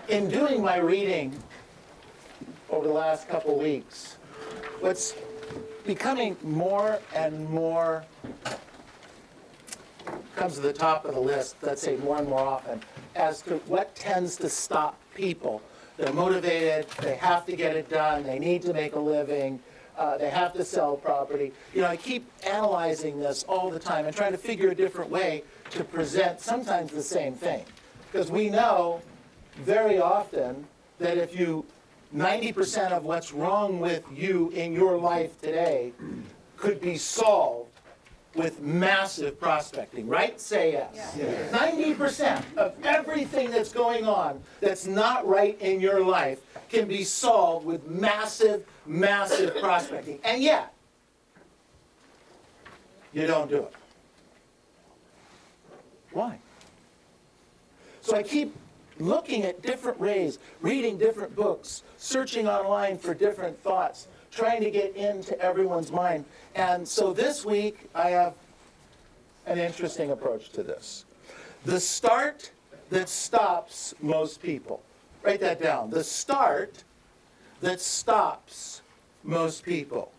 In doing my reading over the last couple weeks, what's becoming more and more comes to the top of the list, let's say more and more often, as to what tends to stop people. They're motivated, they have to get it done, they need to make a living, they have to sell property. You know, I keep analyzing this all the time and trying to figure a different way to present sometimes the same thing. Because we know very often that if 90% of what's wrong with you in your life today could be solved with massive prospecting, right? Say yes. Yeah. 90% of everything that's going on that's not right in your life can be solved with massive, massive prospecting. And yet, you don't do it. Why? So I keep looking at different ways, reading different books, searching online for different thoughts, trying to get into everyone's mind. And so this week, I have an interesting approach to this. The start that stops most people. Write that down. The start that stops most people.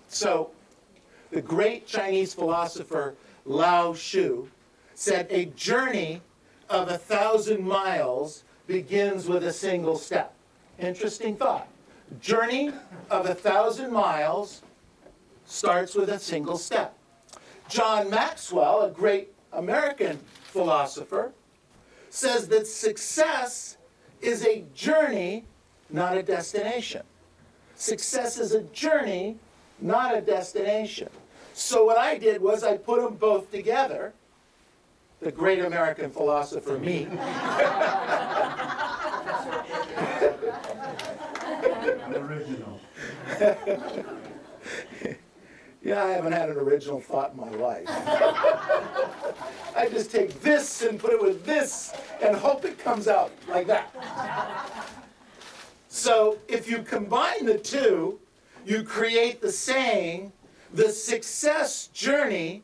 So, the great Chinese philosopher Lao Tzu said, a journey of 1,000 miles begins with a single step. Interesting thought. Journey of 1,000 miles starts with a single step. John Maxwell, a great American philosopher, says that success is a journey, not a destination. Success is a journey, not a destination. So what I did was I put them both together. The great American philosopher, me. Original. Yeah, I haven't had an original thought in my life. I just take this and put it with this and hope it comes out like that. So if you combine the two, you create the saying, the success journey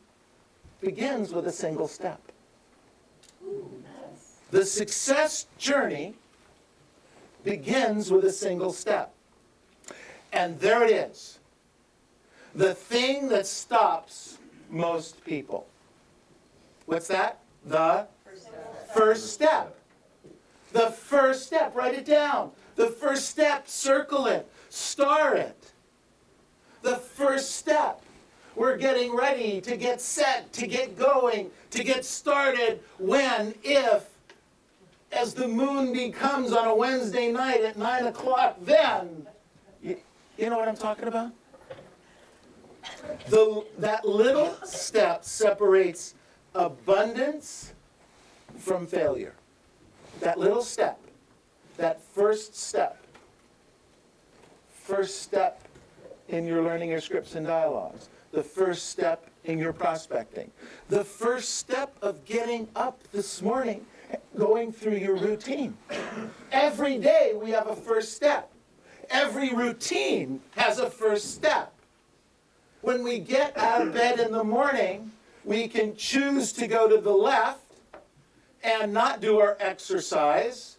begins with a single step. The success journey begins with a single step. And there it is. The thing that stops most people. What's that? The first step. The first step. Write it down. The first step. Circle it. Star it. The first step. We're getting ready to get set, to get going, to get started when, if, as the moon becomes on a Wednesday night at 9 o'clock, then, you know what I'm talking about? That little step separates abundance from failure. That little step, that first step in your learning your scripts and dialogues, the first step in your prospecting, the first step of getting up this morning, going through your routine. Every day we have a first step. Every routine has a first step. When we get out of bed in the morning, we can choose to go to the left and not do our exercise,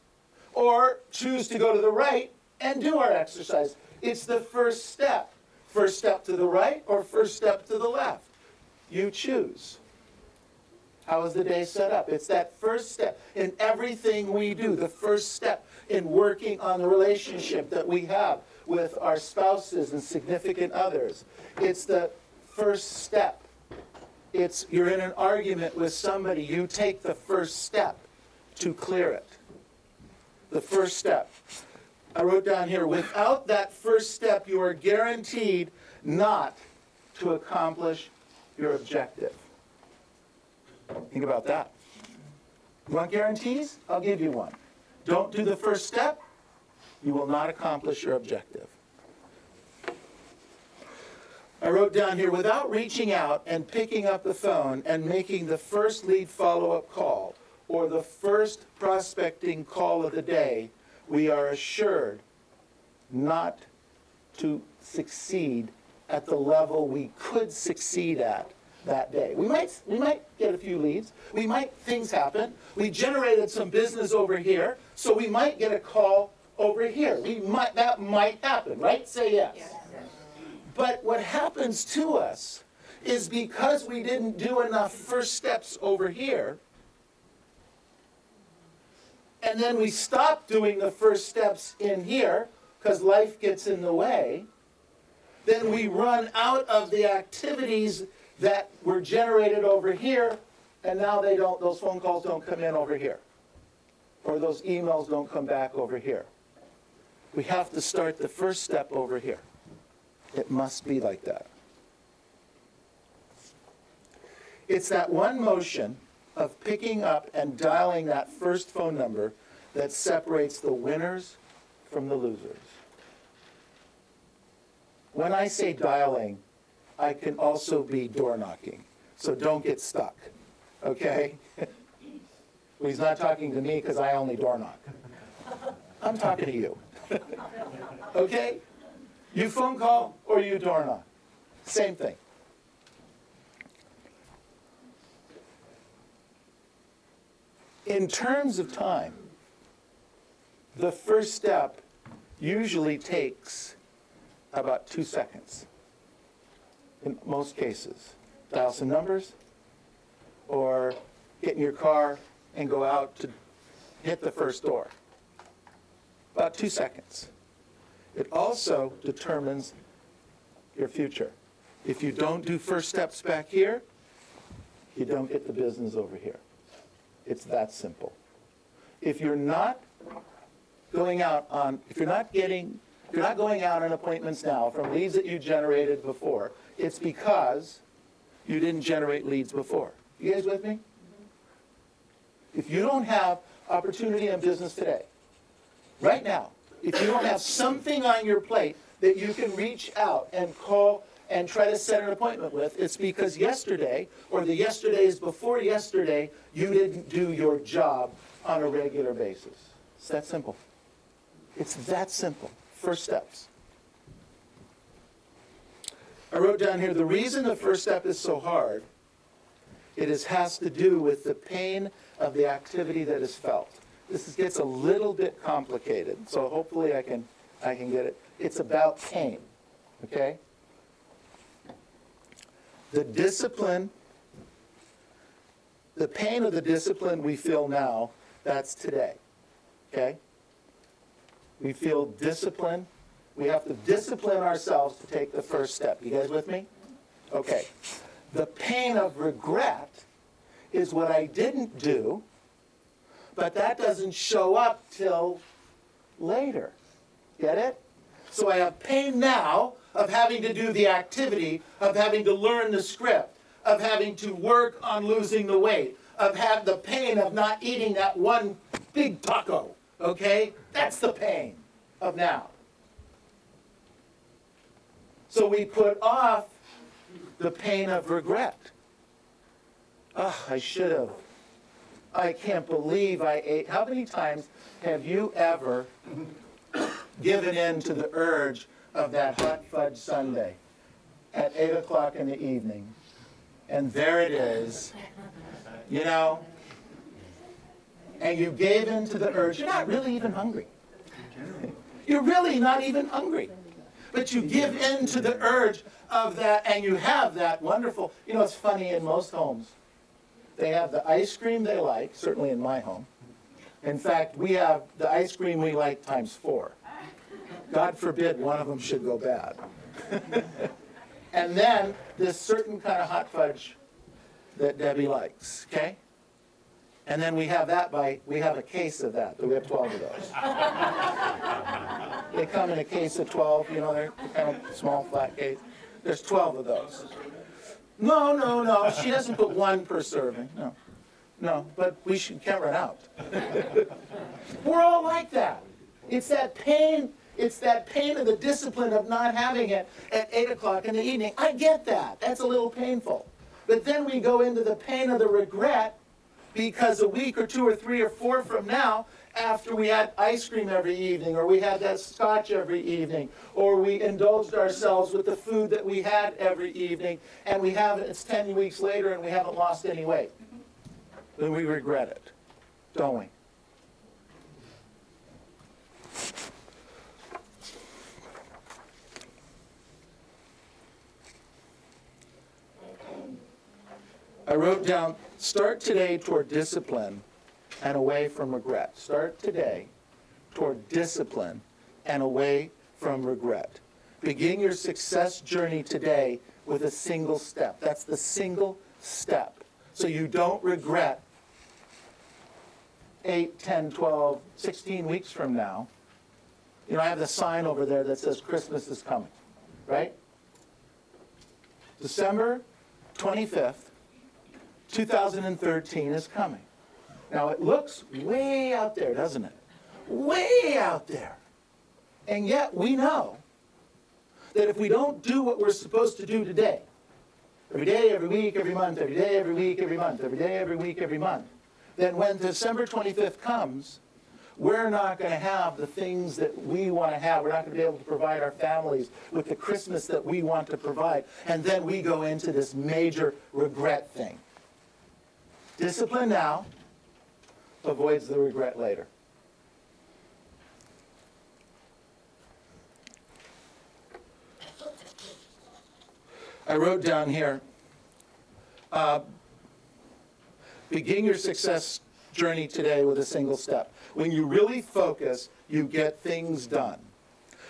or choose to go to the right and do our exercise. It's the first step. First step to the right or first step to the left. You choose. How is the day set up? It's that first step in everything we do, the first step in working on the relationship that we have with our spouses and significant others. It's the first step. It's you're in an argument with somebody, you take the first step to clear it. The first step. I wrote down here, without that first step, you are guaranteed not to accomplish your objective. Think about that. You want guarantees? I'll give you one. Don't do the first step, you will not accomplish your objective. I wrote down here, without reaching out and picking up the phone and making the first lead follow-up call or the first prospecting call of the day, we are assured not to succeed at the level we could succeed at that day. We might get a few leads. Things happen. We generated some business over here, so we might get a call over here. That might happen, right? Say yes. But what happens to us is because we didn't do enough first steps over here, and then we stop doing the first steps in here because life gets in the way, then we run out of the activities that were generated over here, and now those phone calls don't come in over here, or those emails don't come back over here. We have to start the first step over here. It must be like that. It's that one motion of picking up and dialing that first phone number that separates the winners from the losers. When I say dialing, I can also be door knocking, so don't get stuck, okay? Well, he's not talking to me because I only door knock. I'm talking to you, okay? You phone call or you door knock, same thing. In terms of time, the first step usually takes about 2 seconds. In most cases, dial some numbers, or get in your car and go out to hit the first door. About 2 seconds. It also determines your future. If you don't do first steps back here, you don't get the business over here. It's that simple. If you're not going out on appointments now from leads that you generated before, it's because you didn't generate leads before. You guys with me? If you don't have opportunity in business today, right now, if you don't have something on your plate that you can reach out and call and try to set an appointment with, it's because yesterday or the yesterdays before yesterday, you didn't do your job on a regular basis. It's that simple. It's that simple. First steps. I wrote down here, the reason the first step is so hard, has to do with the pain of the activity that is felt. This gets a little bit complicated, so hopefully I can get it. It's about pain, okay? The discipline, the pain of the discipline we feel now, that's today, okay? We feel discipline. We have to discipline ourselves to take the first step. You guys with me? Okay. The pain of regret is what I didn't do, but that doesn't show up till later. Get it? So I have pain now of having to do the activity, of having to learn the script, of having to work on losing the weight, of have the pain of not eating that one big taco, okay? That's the pain of now. So we put off the pain of regret. Oh, I should have. I can't believe I ate. How many times have you ever given in to the urge of that hot fudge sundae at 8 o'clock in the evening? And there it is, you know, and you gave in to the urge. You're not really even hungry. You're really not even hungry. But you give in to the urge of that, and you have that wonderful, you know, it's funny, in most homes, they have the ice cream they like, certainly in my home. In fact, we have the ice cream we like times 4. God forbid one of them should go bad. And then this certain kind of hot fudge that Debbie likes, okay? And then we have a case of that. We have 12 of those. They come in a case of 12, you know, they're kind of small, flat case. There's 12 of those. No, she doesn't put one per serving, no, but can't run out. We're all like that. It's that pain of the discipline of not having it at 8 o'clock in the evening. I get that. That's a little painful. But then we go into the pain of the regret Because a week or 2 or 3 or 4 from now, after we had ice cream every evening, or we had that scotch every evening, or we indulged ourselves with the food that we had every evening, and it's 10 weeks later and we haven't lost any weight, then we regret it, don't we? I wrote down, start today toward discipline and away from regret. Start today toward discipline and away from regret. Begin your success journey today with a single step. That's the single step. So you don't regret 8, 10, 12, 16 weeks from now. You know, I have the sign over there that says Christmas is coming, right? December 25th, 2013 is coming. Now, it looks way out there, doesn't it? Way out there. And yet we know that if we don't do what we're supposed to do today, every day, every week, every month, every day, every week, every month, every day, every week, every month, then when December 25th comes, we're not going to have the things that we want to have. We're not going to be able to provide our families with the Christmas that we want to provide. And then we go into this major regret thing. Discipline now avoids the regret later. I wrote down here, begin your success journey today with a single step. When you really focus, you get things done.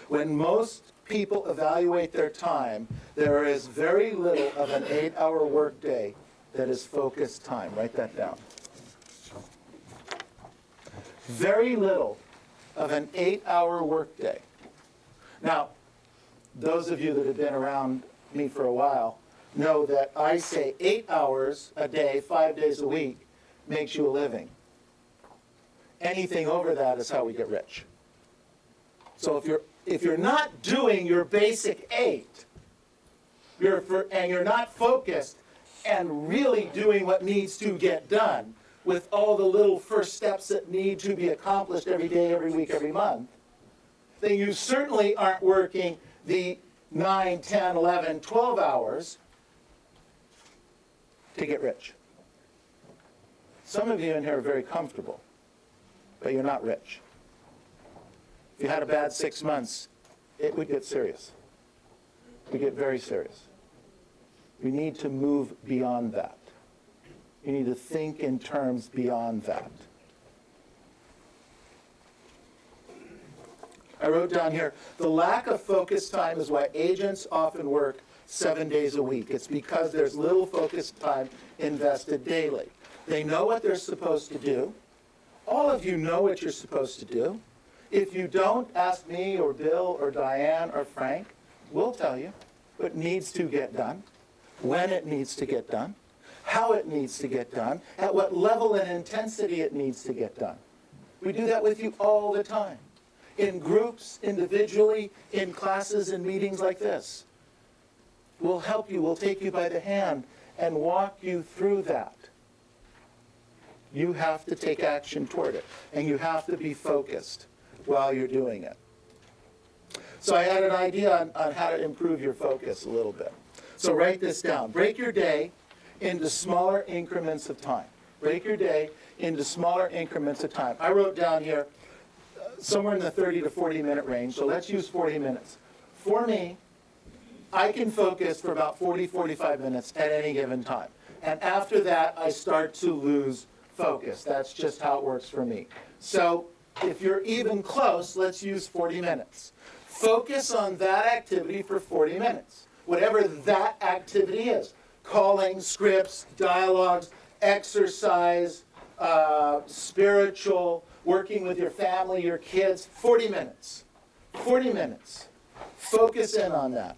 When most people evaluate their time, there is very little of an 8-hour workday that is focused time. Write that down. Very little of an 8-hour workday. Now, those of you that have been around me for a while know that I say 8 hours a day, 5 days a week, makes you a living. Anything over that is how we get rich. So if you're not doing your basic 8, and you're not focused and really doing what needs to get done with all the little first steps that need to be accomplished every day, every week, every month, then you certainly aren't working the 9, 10, 11, 12 hours to get rich. Some of you in here are very comfortable, but you're not rich. If you had a bad 6 months, it would get serious. It would get very serious. You need to move beyond that. You need to think in terms beyond that. I wrote down here, the lack of focus time is why agents often work 7 days a week. It's because there's little focus time invested daily. They know what they're supposed to do. All of you know what you're supposed to do. If you don't, ask me or Bill or Diane or Frank. We'll tell you what needs to get done, when it needs to get done, how it needs to get done, at what level and intensity it needs to get done. We do that with you all the time. In groups, individually, in classes and meetings like this. We'll help you, we'll take you by the hand and walk you through that. You have to take action toward it, and you have to be focused while you're doing it. So I had an idea on how to improve your focus a little bit. So write this down. Break your day into smaller increments of time. Break your day into smaller increments of time. I wrote down here somewhere in the 30 to 40 minute range, so let's use 40 minutes. For me, I can focus for about 40, 45 minutes at any given time. And after that, I start to lose focus. That's just how it works for me. So if you're even close, let's use 40 minutes. Focus on that activity for 40 minutes, whatever that activity is. Calling, scripts, dialogues, exercise, spiritual, working with your family, your kids, 40 minutes. 40 minutes. Focus in on that.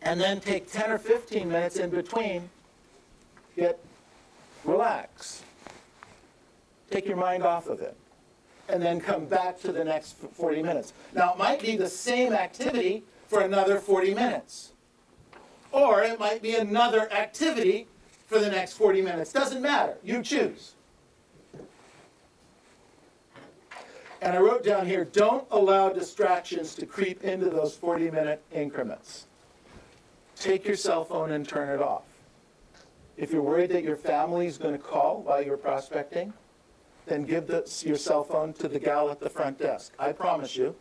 And then take 10 or 15 minutes in between. Relax. Take your mind off of it. And then come back to the next 40 minutes. Now, it might be the same activity for another 40 minutes. Or it might be another activity for the next 40 minutes. Doesn't matter. You choose. And I wrote down here, don't allow distractions to creep into those 40-minute increments. Take your cell phone and turn it off. If you're worried that your family is going to call while you're prospecting, then give your cell phone to the gal at the front desk. I promise you,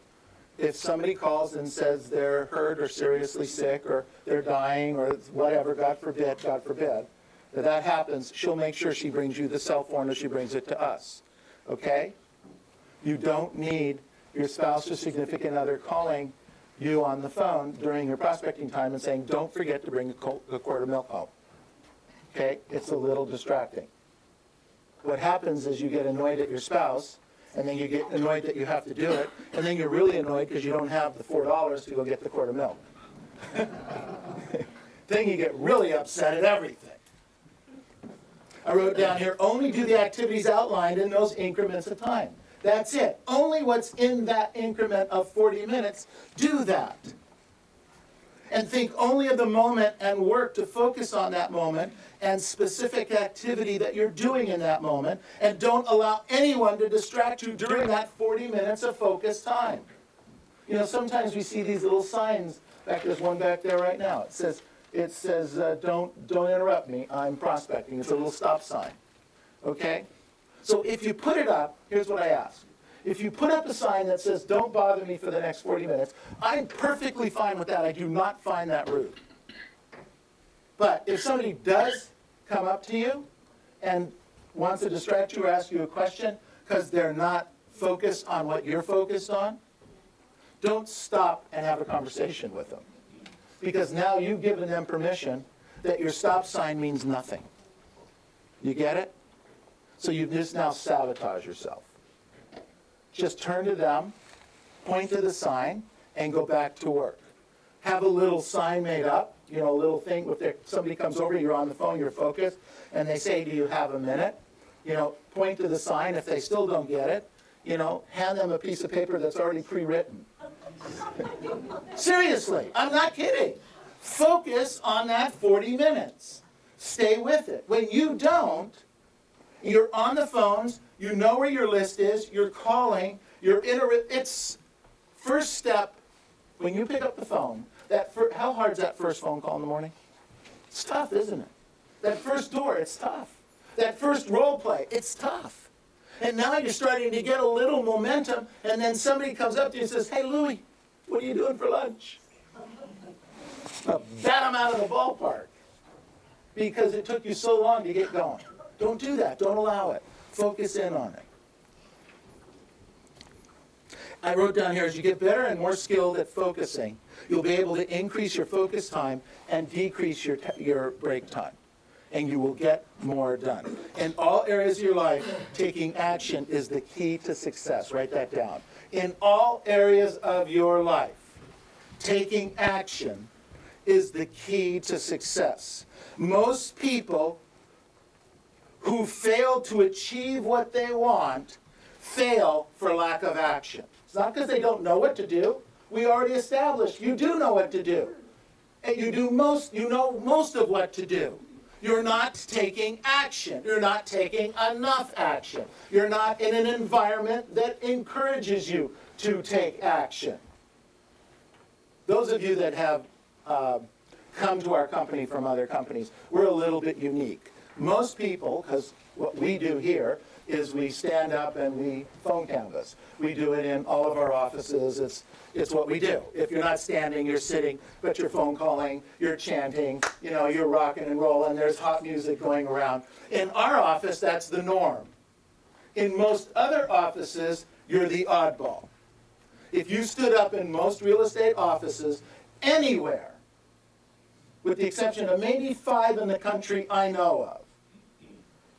if somebody calls and says they're hurt or seriously sick or they're dying or whatever, God forbid, that happens, she'll make sure she brings you the cell phone or she brings it to us. Okay? You don't need your spouse or significant other calling you on the phone during your prospecting time and saying, don't forget to bring a quart of milk home. Okay? It's a little distracting. What happens is you get annoyed at your spouse, and then you get annoyed that you have to do it, and then you're really annoyed because you don't have the $4 to go get the quart of milk. Then you get really upset at everything. I wrote down here, only do the activities outlined in those increments of time. That's it. Only what's in that increment of 40 minutes, do that. And think only of the moment and work to focus on that moment and specific activity that you're doing in that moment. And don't allow anyone to distract you during that 40 minutes of focused time. You know, sometimes we see these little signs. In fact, there's one back there right now. It says don't interrupt me, I'm prospecting. It's a little stop sign. Okay? So if you put it up, here's what I ask. If you put up a sign that says, don't bother me for the next 40 minutes, I'm perfectly fine with that. I do not find that rude. But if somebody does come up to you and wants to distract you or ask you a question because they're not focused on what you're focused on, don't stop and have a conversation with them. Because now you've given them permission that your stop sign means nothing. You get it? So you've just now sabotaged yourself. Just turn to them, point to the sign, and go back to work. Have a little sign made up, you know, a little thing. If somebody comes over, you're on the phone, you're focused, and they say, do you have a minute? You know, point to the sign. If they still don't get it, you know, hand them a piece of paper that's already pre-written. Seriously, I'm not kidding. Focus on that 40 minutes. Stay with it. When you don't, you're on the phones, you know where your list is, you're calling, it's first step, when you pick up the phone, how hard's that first phone call in the morning? It's tough, isn't it? That first door, it's tough. That first role play, it's tough. And now you're starting to get a little momentum, and then somebody comes up to you and says, hey, Louie, what are you doing for lunch? Bat them out of the ballpark because it took you so long to get going. Don't do that. Don't allow it. Focus in on it. I wrote down here, as you get better and more skilled at focusing, you'll be able to increase your focus time and decrease your break time. And you will get more done. In all areas of your life, taking action is the key to success. Write that down. In all areas of your life, taking action is the key to success. Most people who fail to achieve what they want fail for lack of action. It's not because they don't know what to do. We already established you do know what to do. And you know most of what to do. You're not taking action. You're not taking enough action. You're not in an environment that encourages you to take action. Those of you that have come to our company from other companies, we're a little bit unique. Most people, because what we do here is we stand up and we phone canvass. We do it in all of our offices. It's what we do. If you're not standing, you're sitting, but you're phone calling, you're chanting, you know, you're rocking and rolling, there's hot music going around. In our office, that's the norm. In most other offices, you're the oddball. If you stood up in most real estate offices, anywhere, with the exception of maybe 5 in the country I know of,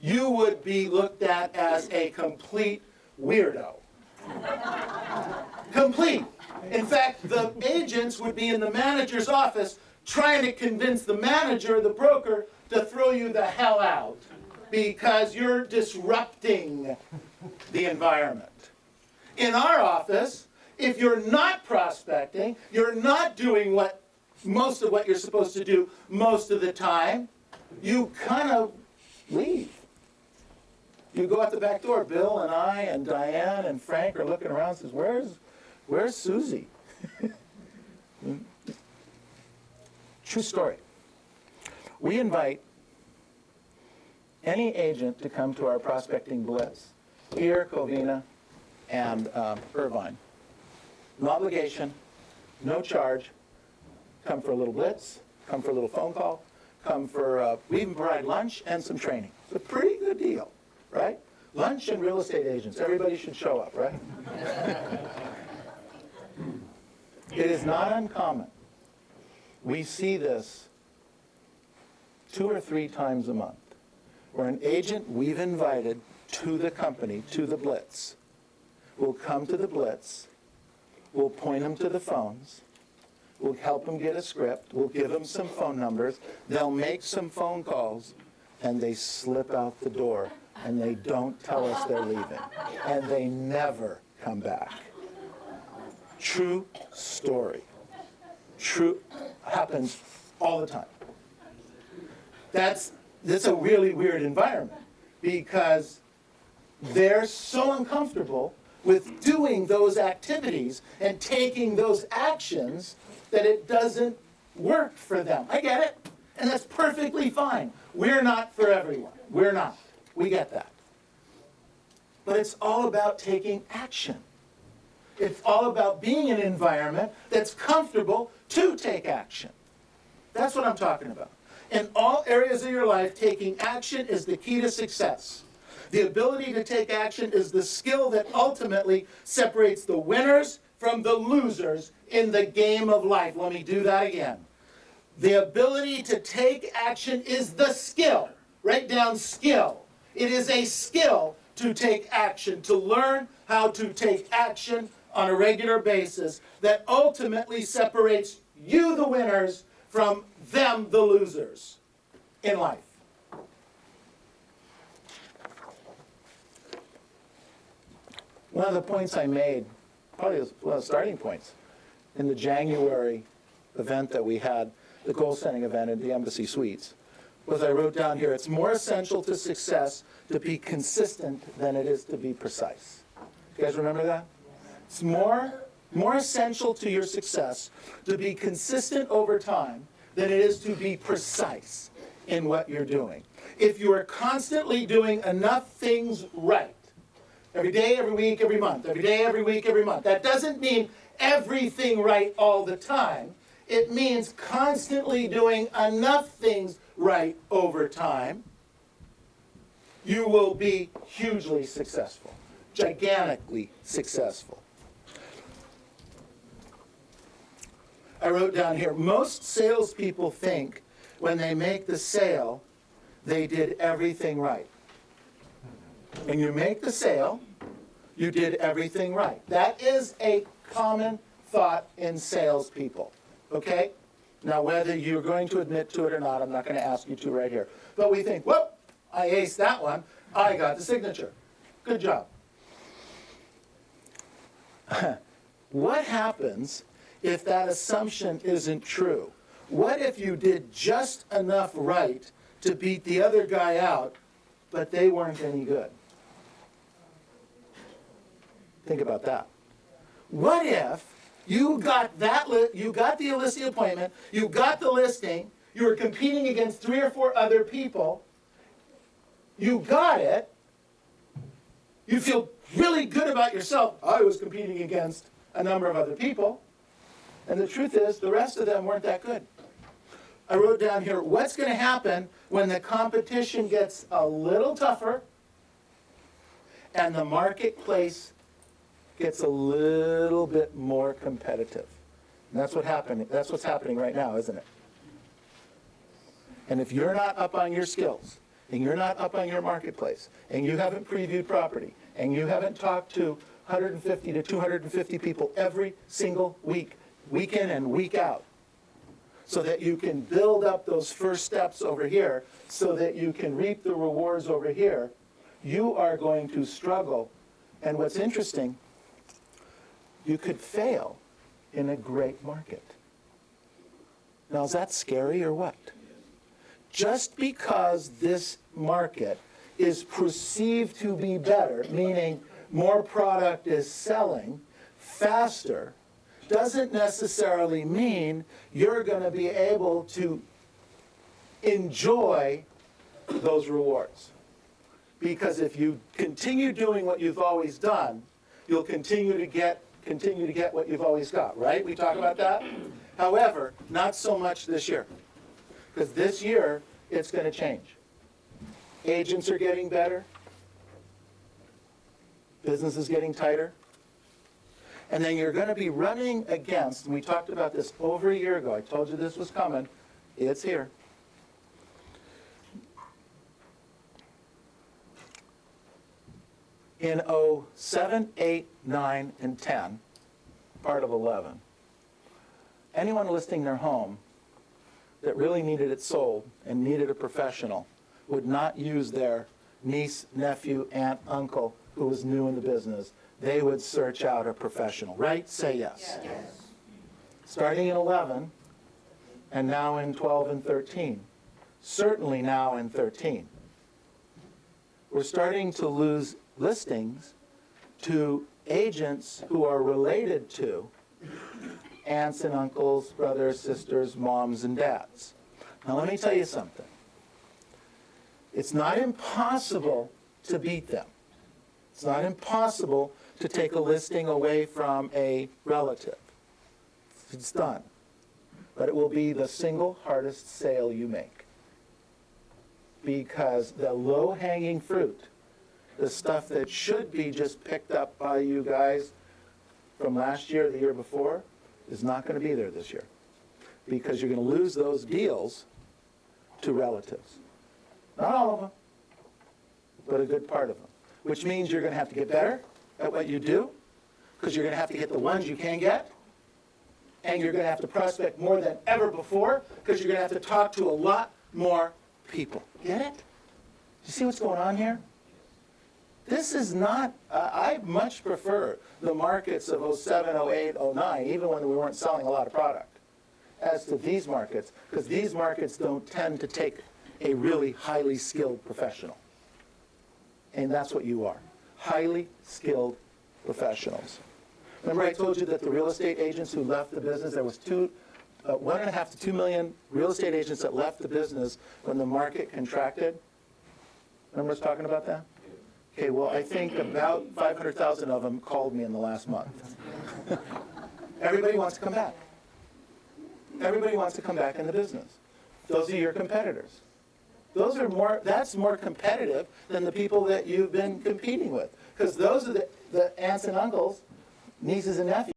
you would be looked at as a complete weirdo. Complete. In fact, the agents would be in the manager's office trying to convince the manager, the broker, to throw you the hell out because you're disrupting the environment. In our office, if you're not prospecting, you're not doing most of what you're supposed to do most of the time, you kind of leave. You go out the back door. Bill and I and Diane and Frank are looking around and says, where's Suzie? True story. We invite any agent to come to our prospecting blitz, here, Covina, and Irvine. No obligation, no charge. Come for a little blitz, come for a little phone call, come for, we even provide lunch and some training. It's a pretty good deal, right? Lunch and real estate agents, everybody should show up, right? It is not uncommon. We see this 2 or 3 times a month, where an agent we've invited to the company, to the blitz, will come to the blitz, we'll point them to the phones, we'll help them get a script, we'll give them some phone numbers, they'll make some phone calls, and they slip out the door, and they don't tell us they're leaving, and they never come back. True story. True, happens all the time. That's a really weird environment because they're so uncomfortable with doing those activities and taking those actions that it doesn't work for them. I get it, and that's perfectly fine. We're not for everyone. We're not. We get that. But it's all about taking action. It's all about being in an environment that's comfortable to take action. That's what I'm talking about. In all areas of your life, taking action is the key to success. The ability to take action is the skill that ultimately separates the winners from the losers in the game of life. Let me do that again. The ability to take action is the skill. Write down skill. It is a skill to take action, to learn how to take action on a regular basis that ultimately separates you, the winners, from them, the losers, in life. One of the points I made, probably one of the starting points, in the January event that we had, the goal-setting event at the Embassy Suites, was I wrote down here, it's more essential to success to be consistent than it is to be precise. You guys remember that? It's more essential to your success to be consistent over time than it is to be precise in what you're doing. If you are constantly doing enough things right, every day, every week, every month, every day, every week, every month, that doesn't mean everything right all the time. It means constantly doing enough things right over time. You will be hugely successful, gigantically successful. I wrote down here, most salespeople think when they make the sale, they did everything right. When you make the sale, you did everything right. That is a common thought in salespeople, okay? Now, whether you're going to admit to it or not, I'm not going to ask you to right here. But we think, whoop, I aced that one. I got the signature. Good job. What happens if that assumption isn't true? What if you did just enough right to beat the other guy out, but they weren't any good? Think about that. What if you got you got the listing appointment, you got the listing, you were competing against 3 or 4 other people, you got it, you feel really good about yourself. I was competing against a number of other people. And the truth is, the rest of them weren't that good. I wrote down here, what's going to happen when the competition gets a little tougher and the marketplace gets a little bit more competitive? And that's what's happening right now, isn't it? And if you're not up on your skills, and you're not up on your marketplace, and you haven't previewed property, and you haven't talked to 150 to 250 people every single week, week in and week out, so that you can build up those first steps over here, so that you can reap the rewards over here, you are going to struggle. And what's interesting, you could fail in a great market. Now, is that scary or what? just because this market is perceived to be better, meaning more product is selling faster, doesn't necessarily mean you're going to be able to enjoy those rewards. Because if you continue doing what you've always done, you'll continue to get what you've always got, right? We talk about that? However, not so much this year. Because this year, it's going to change. Agents are getting better. Business is getting tighter. And then you're going to be running against, and we talked about this over a year ago. I told you this was coming. It's here. In 07, 8, 9, and 10, part of 11, anyone listing their home that really needed it sold and needed a professional would not use their niece, nephew, aunt, uncle who was new in the business. They would search out a professional, right? Say yes. Yes. Starting in 11 and now in 12 and 13, certainly now in 13, we're starting to lose listings to agents who are related to aunts and uncles, brothers, sisters, moms, and dads. Now let me tell you something. It's not impossible to beat them. It's not impossible to take a listing away from a relative. It's done. But it will be the single hardest sale you make. Because the low-hanging fruit, the stuff that should be just picked up by you guys from last year or the year before, is not going to be there this year. Because you're going to lose those deals to relatives. Not all of them, but a good part of them. Which means you're going to have to get better at what you do, because you're going to have to get the ones you can get, and you're going to have to prospect more than ever before, because you're going to have to talk to a lot more people. Get it? You see what's going on here? This is not, I much prefer the markets of 07, 08, 09, even when we weren't selling a lot of product, as to these markets, because these markets don't tend to take a really highly skilled professional. And that's what you are, highly skilled professionals. Remember I told you that the real estate agents who left the business, there was 1.5 to 2 million real estate agents that left the business when the market contracted? Remember us talking about that? Okay, well, I think about 500,000 of them called me in the last month. Everybody wants to come back. Everybody wants to come back in the business. Those are your competitors. That's more competitive than the people that you've been competing with. Because those are the aunts and uncles, nieces and nephews